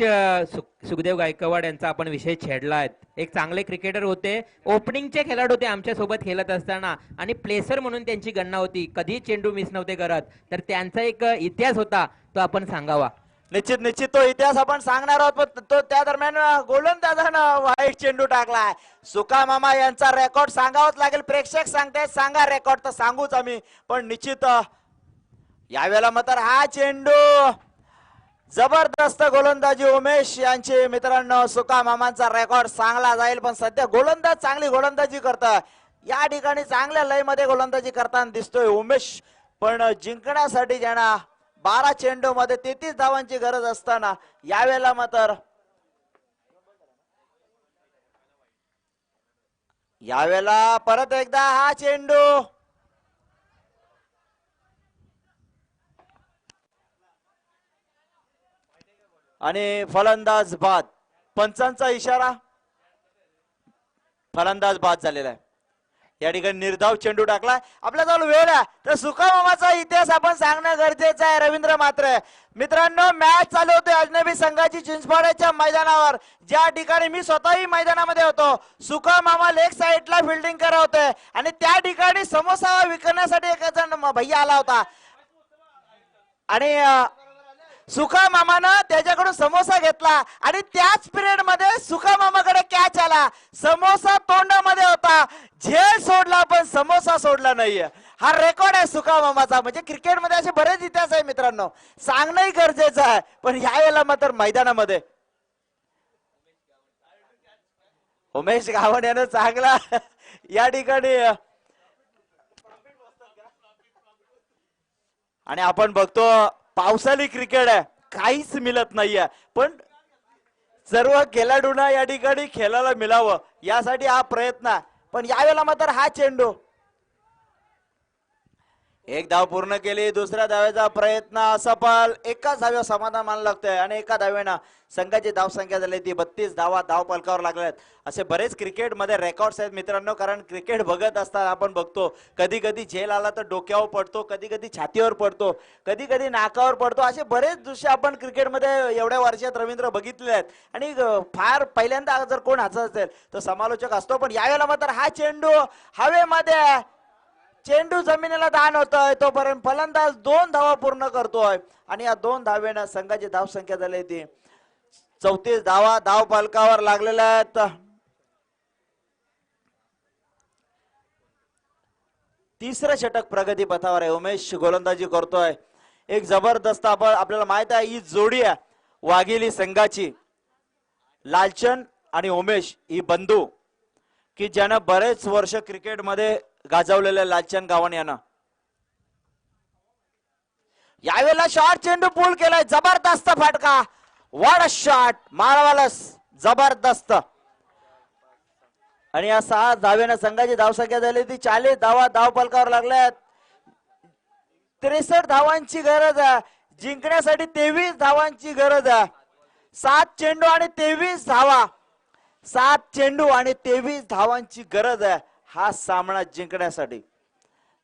सुखदेव गायकवाड यांचा आपण विषय छेडलाय. एक चांगले क्रिकेटर होते, ओपनिंगचे खेळाडू होते आमच्या सोबत खेळत असताना आणि प्लेसर म्हणून त्यांची गणना होती, कधी चेंडू मिस नव्हते करत. तर त्यांचा एक इतिहास होता, तो आपण सांगावा. निश्चित निश्चित तो इतिहास आपण सांगणार आहोत. पण तो त्या दरम्यान गोलंदाजानं वाईट चेंडू टाकलाय. सुका मामा यांचा रेकॉर्ड सांगावाच लागेल. प्रेक्षक सांगतायत सांगा रेकॉर्ड, तर सांगूच आम्ही. पण निश्चित यावेळेला मात्र हा चेंडू जबरदस्त गोलंदाजी उमेश यांचे मित्रांनो. सुका मामांचा रेकॉर्ड चांगला जाईल, पण सध्या गोलंदाज चांगली गोलंदाजी करता या ठिकाणी, चांगल्या लय मध्ये गोलंदाजी करताना दिसतोय उमेश. पण जिंकण्यासाठी ज्यांना 12 चेंडू मध्ये 33 धावांची गरज असताना यावेळेला मात्र यावेळेला परत एकदा हा चेंडू आणि फलंदाज बाद. पंचांचा इशारा, फलंदाज बाद झालेला आहे. या ठिकाणी निर्धाव चेंडू टाकला. आपल्याजवळ वेळ आहे तर सुकामामाचा इतिहास आपण सांगणं गरजेचं आहे. रवींद्र म्हात्रे मित्रांनो, मॅच चालू होते अजनबी संघाची चिंचपाड्याच्या मैदानावर, ज्या ठिकाणी मी स्वतःही मैदानामध्ये होतो. सुकामामा लेग साइडला फिल्डिंग करत होते आणि त्या ठिकाणी समोसा विकण्यासाठी एक जण भैया आला होता आणि सुका मामानं त्याच्याकडून समोसा घेतला आणि त्याच पिरियड मध्ये सुका मामाकडे कॅच आला. समोसा तोंडामध्ये होता, झेल सोडला पण समोसा सोडला नाहीये. हा रेकॉर्ड आहे सुका मामाचा. म्हणजे क्रिकेटमध्ये असे बरेच इतिहास आहे मित्रांनो, सांगणंही गरजेचं आहे. पण यावेळेला मात्र मैदानामध्ये उमेश गावण यानं चांगला या ठिकाणी आणि आपण बघतो पावसाळी क्रिकेट आहे, काहीच मिळत नाहीये, पण सर्व खेळाडूंना या ठिकाणी खेळायला मिळावं यासाठी हा प्रयत्न आहे. पण यावेळेला मात्र हा चेंडू एक धाव पूर्ण केली, दुसऱ्या धावेचा प्रयत्न असफल, एकाच धाव्यावर समाधान मानलं लागतंय आणि एका धावेनं संघाची धाव संख्या झाली ती 32 धावा धाव पलकावर लागल्यात. असे बरेच क्रिकेटमध्ये रेकॉर्ड्स आहेत मित्रांनो, कारण क्रिकेट बघत असताना आपण बघतो कधी कधी झेल आला तर डोक्यावर पडतो, कधी कधी छातीवर पडतो, कधी कधी नाकावर पडतो. असे बरेच दृश्य आपण क्रिकेटमध्ये एवढ्या वर्षात रवींद्र बघितले आहेत आणि फार पहिल्यांदा जर कोण हसत असेल तर समालोचक असतो. पण यावेळेला मात्र हा चेंडू हवेमध्ये, चेंडू जमिनीला दान होतोय, तोपर्यंत फलंदाज 2 धावा पूर्ण करतोय आणि या 2 धावेनं संघाची धाव संख्या झाली ती 34 धावा धाव फलकावर लागलेल्या आहेत. तिसरं षटक प्रगती पथावर आहे. उमेश गोलंदाजी करतोय. एक जबरदस्त आपल्याला माहित आहे ही जोडी आहे वाघेली संघाची, लालचंद आणि उमेश ही बंधू की ज्यानं बरेच वर्ष क्रिकेटमध्ये गाजवलेल्या लालचंद गावण यानं यावेळेला शॉट चेंडू पूल केलाय, जबरदस्त फटका, वॉट अ शॉट, मारवालस जबरदस्त. आणि या 6 धावेनं संघाची धावसंख्या झाली ती 40 धावा धाव पलकावर लागल्यात. 63 धावांची गरज आहे जिंकण्यासाठी, 23 धावांची गरज आहे. 7 चेंडू आणि 23 धावा, 7 चेंडू आणि 23 धावांची गरज आहे हा सामना जिंकण्यासाठी.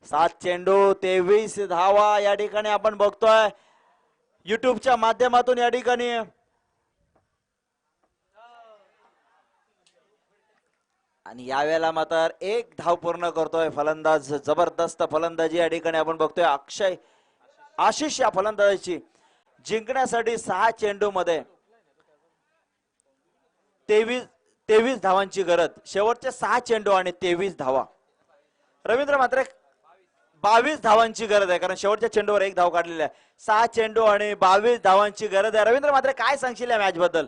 7 चेंडू 23 धावा या ठिकाणी आपण बघतोय युट्यूबच्या माध्यमातून. या ठिकाणी आणि यावेळेला मात्र 1 धाव पूर्ण करतोय फलंदाज, जबरदस्त फलंदाजी या ठिकाणी आपण बघतोय. आशिष या फलंदाजीची जिंकण्यासाठी 6 चेंडू मध्ये 23 धावांची गरज, शेवटचे 6 चेंडू आणि 23 धावा. रवींद्र मात्र 22 धावांची गरज आहे, कारण शेवटच्या चेंडूवर 1 धाव काढलेली आहे. 6 चेंडू आणि 22 धावांची गरज आहे. रवींद्र मात्र काय सांगशील या मॅच बद्दल?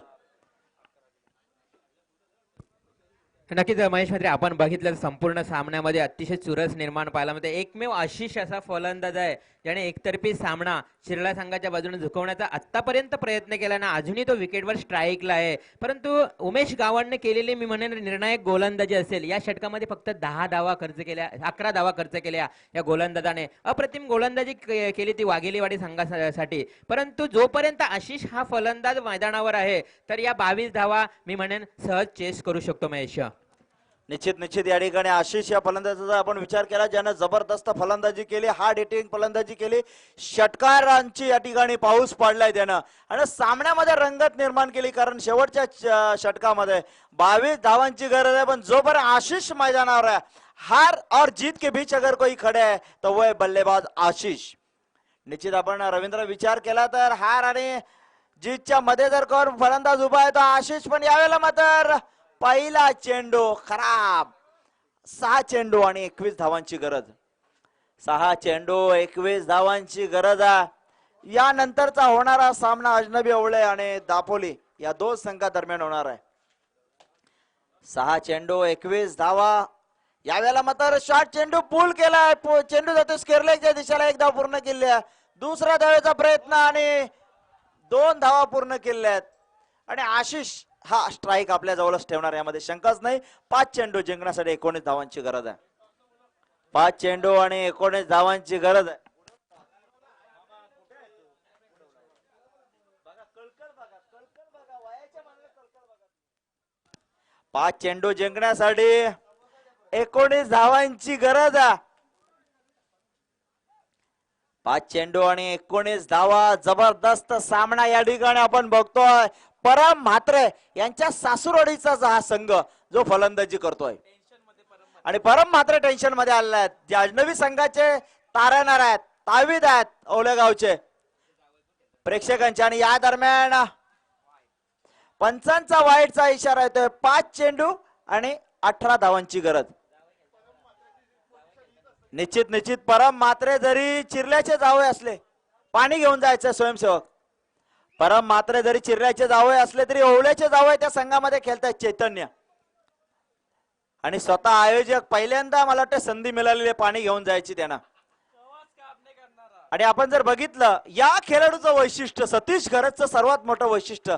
नक्कीच महेश म्हात्रे, आपण बघितलं संपूर्ण सामन्यामध्ये अतिशय चुरस निर्माण पाहायला मिळते. एकमेव आशिष असा फलंदाज आहे ज्याने एकतर्फी सामना शिरला संघाच्या बाजूने झुकवण्याचा आतापर्यंत प्रयत्न केला ना, अजूनही तो विकेटवर स्ट्राईकला आहे. परंतु उमेश गावणने केलेली मी म्हणेन निर्णायक गोलंदाजी असेल. या षटकामध्ये फक्त 10 धावा खर्च केल्या, 11 धावा खर्च केल्या या गोलंदाजाने. अप्रतिम गोलंदाजी केली ती वाघेलीवाडी संघासाठी. परंतु जोपर्यंत आशिष हा फलंदाज मैदानावर आहे तर या 22 धावा मी म्हणेन सहज चेस करू शकतो महेश. निश्चित या ठिकाणी आशिष या फलंदाजाचा आपण विचार केला ज्यानं जबरदस्त फलंदाजी केली, हार्ड हिटिंग फलंदाजी केली, षटकारांची या ठिकाणी पाऊस पाडलाय त्यानं आणि सामन्यामध्ये रंगत निर्माण केली. कारण शेवटच्या षटकामध्ये 22 धावांची गरज आहे, पण जोपर्यंत आशिष मैदानावर आहे, हार और जीत के बीच अगर कोई खड़े है तो वो है बल्लेबाज आशिष. निश्चित आपण रवींद्र विचार केला तर हार आणि जीतच्या मध्ये जर कोण फलंदाज उभा आहे तो आशिष. पण यावेळेला मात्र पहिला चेंडू खराब, 6 चेंडू आणि 21 धावांची गरज, 6 चेंडू 21 धावांची गरज आहे. यानंतरचा होणारा सामना अजनबी ओवळे आणि दापोली या 2 संघादरम्यान होणार आहे. 6 चेंडू 21 धावा. यावेळेला मात्र शॉर्ट चेंडू पूल केलाय, चेंडू जातो स्केअरलेगच्या दिशेला, 1 धाव पूर्ण केली आहे. दुसऱ्या धावेचा प्रयत्न आणि 2 धावा पूर्ण केल्या आहेत आणि आशिष हा स्ट्राईक आपल्या जवळच ठेवणार, यामध्ये शंकाच नाही. 5 चेंडू जिंकण्यासाठी 19 धावांची गरज आहे. 5 चेंडू आणि 19 धावांची गरज आहे. 5 चेंडू जिंकण्यासाठी 19 धावांची गरज आहे. 5 चेंडू आणि 19 धावा. जबरदस्त सामना या ठिकाणी आपण बघतोय. परम म्हात्रे यांच्या सासुरवाडीचा हा संघ जो फलंदाजी करतोय आणि परम म्हात्रे टेन्शन मध्ये आलेले आहेत. जे अजनबी संघाचे तारणार आहेत, तावीद आहेत ओलेगावचे प्रेक्षकांचे. आणि या दरम्यान पंचांचा वाईटचा इशारा येतोय. 5 चेंडू आणि 18 धावांची गरज. निश्चित परम म्हात्रे जरी चिरल्याचे जावळे असले, पाणी घेऊन जायचं स्वयंसेवक, परम म्हात्रे जरी चिरल्याचे जावळे असले तरी ओवळ्याचे जावळे त्या संघामध्ये खेळतायत चैतन्य. आणि स्वतः आयोजक पहिल्यांदा मला वाटतं संधी मिळालेली पाणी घेऊन जायची त्यांना. आणि आपण जर बघितलं या खेळाडूचं वैशिष्ट्य, सतीश घरतचं सर्वात मोठं वैशिष्ट्य,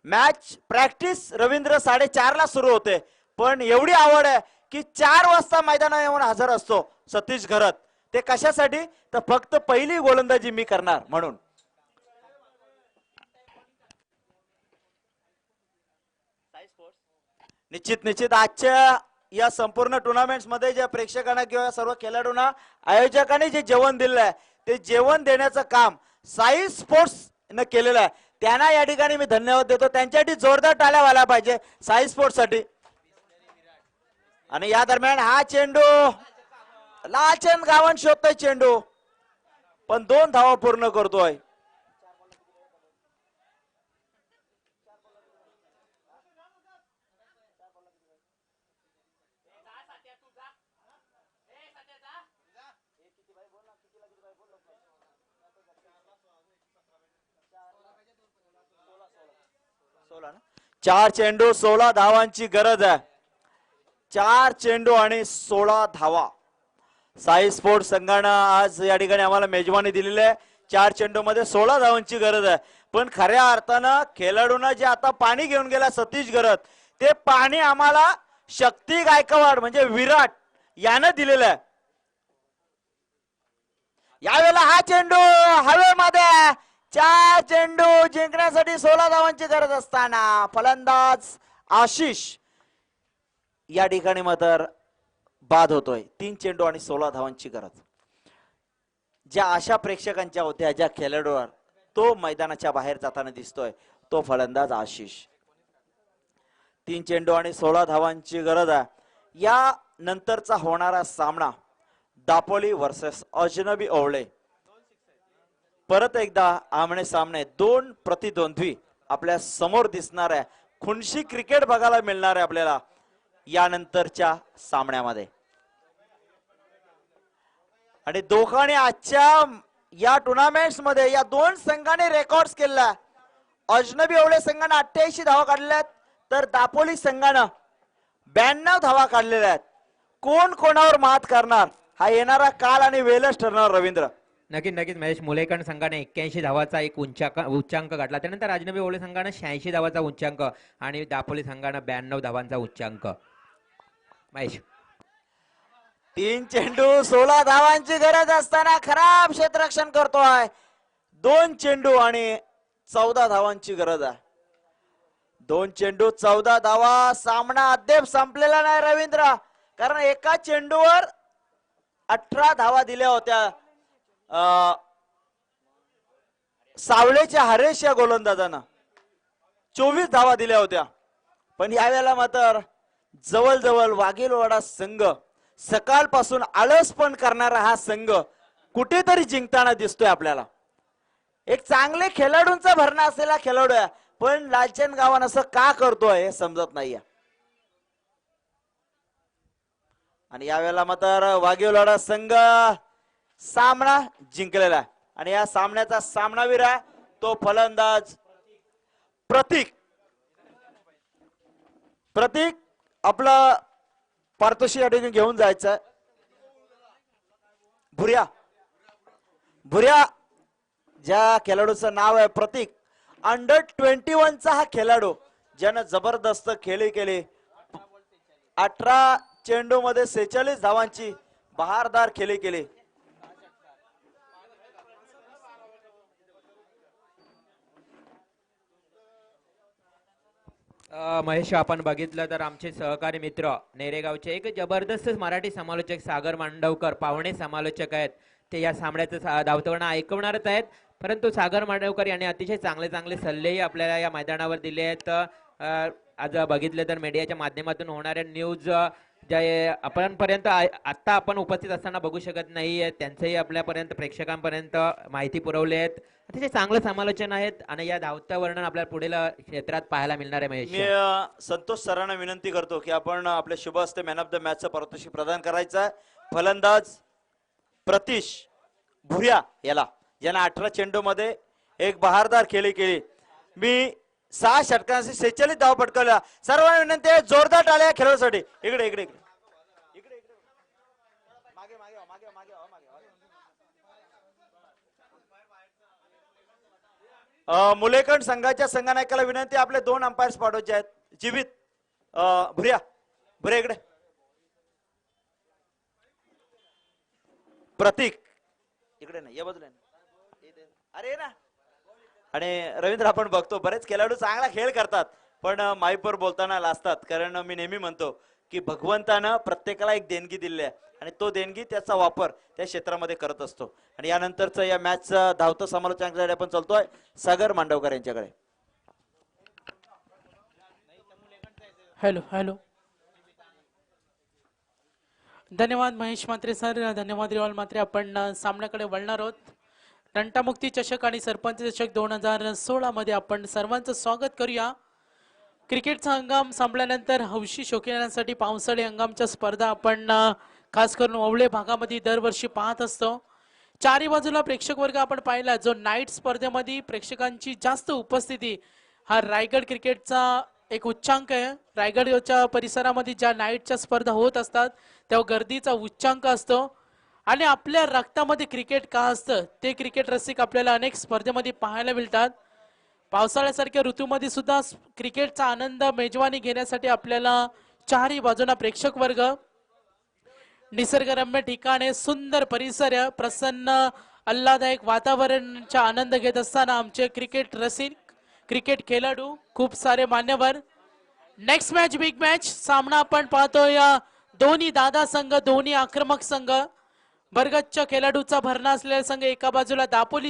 मॅच प्रॅक्टिस रवींद्र 4:30ला सुरू होते, पण एवढी आवड आहे की 4 वाजता मैदानावर येऊन हजर असतो सतीश घरत. ते कशासाठी? तर फक्त पहिली गोलंदाजी मी करणार म्हणून. निश्चित आजच्या या संपूर्ण टुर्नामेंट्स मध्ये ज्या प्रेक्षकांना किंवा सर्व खेळाडूंना आयोजकांनी जे जेवण दिलेलं आहे ते जेवण देण्याचं काम साई स्पोर्ट्स न केलेलं आहे. त्यांना या ठिकाणी मी धन्यवाद देतो. त्यांच्यासाठी जोरदार टाळ्या व्हायला पाहिजे साई स्पोर्ट्स साठी. आणि या दरम्यान हा चेंडू लालचंद गावंड शोधतोय चेंडू, पण 2 धावा पूर्ण करतोय. चार चेंडू 16 धावांची गरज आहे. 4 चेंडू आणि 16 धावा. साई स्पोर्ट्स संघानं आज या ठिकाणी आम्हाला मेजवानी दिलेली आहे. 4 चेंडू मध्ये 16 धावांची गरज आहे. पण खऱ्या अर्थानं खेळाडूंना जे आता पाणी घेऊन गेला सतीश घरत, ते पाणी आम्हाला शक्ती गायकवाड म्हणजे विराट यानं दिलेलं आहे. यावेळेला हा चेंडू हवेमध्ये. 4 चेंडू जिंकण्यासाठी 16 धावांची गरज असताना फलंदाज आशिष या ठिकाणी मात्र बाद होतोय. 3 चेंडू आणि 16 धावांची गरज. ज्या आशा प्रेक्षकांच्या होत्या, ज्या खेळाडूवर, तो मैदानाच्या बाहेर जाताना दिसतोय, तो फलंदाज आशिष. 3 चेंडू आणि 16 धावांची गरज आहे. या नंतरचा होणारा सामना दापोली वर्सेस अजनबी ओवळे. परत एकदा आमने सामने 2 प्रतिद्वंद्वी आपल्या समोर दिसणार आहे. खुनशी क्रिकेट बघायला मिळणार आहे आपल्याला यानंतरच्या सामन्यामध्ये. आणि दोघांनी आजच्या या टुर्नामेंट्स मध्ये या 2 संघांनी रेकॉर्ड्स केलेला. अजनबी ओवळे संघाने 88 धावा काढल्या आहेत, तर दापोली संघानं 92 धावा काढलेल्या आहेत. कोण कोणावर मात करणार हा येणारा काल आणि वेळच ठरणार. रवींद्र, नक्कीच महेश. मुलेकण संघाने 81 धावाचा एक उच्चांक गाठला. त्यानंतर अजनबी ओवळे संघाने 86 धावाचा उच्चांक आणि दापोली संघाने 92 धावांचा उच्चांक. महेश, 3 चेंडू 16 धावांची गरज असताना खराब क्षेत्ररक्षण करतोय. 2 चेंडू आणि 14 धावांची गरज आहे. 2 चेंडू 14 धावा. सामना अद्याप संपलेला नाही रवींद्र, कारण एका चेंडूवर 18 धावा दिल्या होत्या सावळेच्या हरेश या गोलंदाजानं. 24 धावा दिल्या होत्या. पण यावेळेला मात्र जवळजवळ वाघेलवाडा संघ, सकाळपासून आळस पण करणारा हा संघ कुठेतरी जिंकताना दिसतोय आपल्याला. एक चांगले खेळाडूंचा भरणा असलेला खेळाडू आहे, पण लालचंद गावान असं का करतोय हे समजत नाहीये. आणि यावेळेला मात्र वाघेलवाडा संघ सामना जिंकलेला आहे. आणि या सामन्याचा सामनावीर आहे तो फलंदाज प्रतीक. प्रतीक आपलं पारितोषिक या ठिकाणी घेऊन जायचं. भुर्या ज्या खेळाडूचं नाव आहे प्रतीक, अंडर-21 चा हा खेळाडू ज्यानं जबरदस्त खेळी केली. 18 चेंडू मध्ये 46 धावांची बहारदार खेळी केली. महेश, आपण बघितलं तर आमचे सहकारी मित्र नेरेगावचे एक जबरदस्त मराठी समालोचक सागर मांडवकर पाहुणे समालोचक आहेत. ते या सामन्याचं धावतवणं ऐकवणारच आहेत. परंतु सागर मांडवकर यांनी अतिशय चांगले चांगले सल्लेही आपल्याला या मैदानावर दिले आहेत. आज बघितलं तर मीडियाच्या माध्यमातून होणाऱ्या न्यूज जे आपणपर्यंत आत्ता आपण उपस्थित असताना बघू शकत नाही, त्यांचंही आपल्यापर्यंत प्रेक्षकांपर्यंत माहिती पुरवली आहेत. अतिशय चांगलं समालोचन आहेत आणि या धावतं वर्णन आपल्याला पुढील क्षेत्रात पाहायला मिळणार आहे. महेश, मी संतोष सरांना विनंती करतो की आपण आपल्या शुभ हस्ते मॅन ऑफ द मॅचचं पारितोषिक प्रदान करायचं आहे. फलंदाज प्रतीश भुर्या याला, ज्याने 18 चेंडू मध्ये एक बहारदार खेळी केली. मी 6 षटकांशी 46 धावा पटकवल्या. सर्वांना विनंती आहे जोरदार टाळ्या खेळासाठी. इकडे इकडे इकडे इकडे इकडे मागे मागे मागे मागे मागे मुलेकंड संघाच्या संघनायकाला विनंती, आपले 2 अंपायर्स पाठवायचे आहेत. जीवित भुऱ्या भुऱ्या इकडे, प्रतीक इकडे नाही, या बाजूला नाही. अरे ये ना. आणि रवींद्र, आपण बघतो बरेच खेळाडू चांगला खेळ करतात पण माईपवर बोलताना लाजतात, कारण मी नेहमी म्हणतो की भगवंतानं प्रत्येकाला एक देणगी दिली आहे आणि तो देणगी त्याचा वापर त्या क्षेत्रामध्ये करत असतो. आणि यानंतरचं या मॅचचं धावतं समालोचनाकडे आपण चालतोय सागर मांडवकर यांच्याकडे. हॅलो हॅलो, धन्यवाद महेश म्हात्रे सर, धन्यवाद रिवाल म्हात्रे. आपण सामन्याकडे वळणार आहोत. तंटामुक्ती चषक आणि सरपंच चषक 2016 मध्ये आपण सर्वांचं स्वागत करूया. क्रिकेटचा हंगाम संपल्यानंतर हौशी शौकीनांसाठी पावसाळी हंगामच्या स्पर्धा आपण खास करून ओवळे भागामध्ये दरवर्षी पाहत असतो. चारी बाजूला प्रेक्षक वर्ग आपण पाहिला, जो नाईट स्पर्धेमध्ये प्रेक्षकांची जास्त उपस्थिती हा रायगड क्रिकेटचा एक उच्चांक आहे. रायगडच्या परिसरामध्ये ज्या नाईटच्या स्पर्धा होत असतात तेव्हा गर्दीचा उच्चांक असतो आणि आपल्या रक्तामध्ये क्रिकेट का असतं ते क्रिकेट रसिक आपल्याला अनेक स्पर्धेमध्ये पाहायला मिळतात. पावसाळ्यासारख्या ऋतूमध्ये सुद्धा क्रिकेटचा आनंद मेजवानी घेण्यासाठी आपल्याला चारही बाजूला प्रेक्षक वर्ग, निसर्गरम्य ठिकाणे, सुंदर परिसर, प्रसन्न आल्हाददायक वातावरणाचा आनंद घेत असताना आमचे क्रिकेट रसिक, क्रिकेट खेळाडू, खूप सारे मान्यवर. नेक्स्ट मॅच, बिग मॅच सामना आपण पाहतो. या दोन्ही दादा संघ, दोन्ही आक्रमक संघ, बरगतच्या खेळाडूचा भरणा असलेला संघ एका बाजूला, दापोली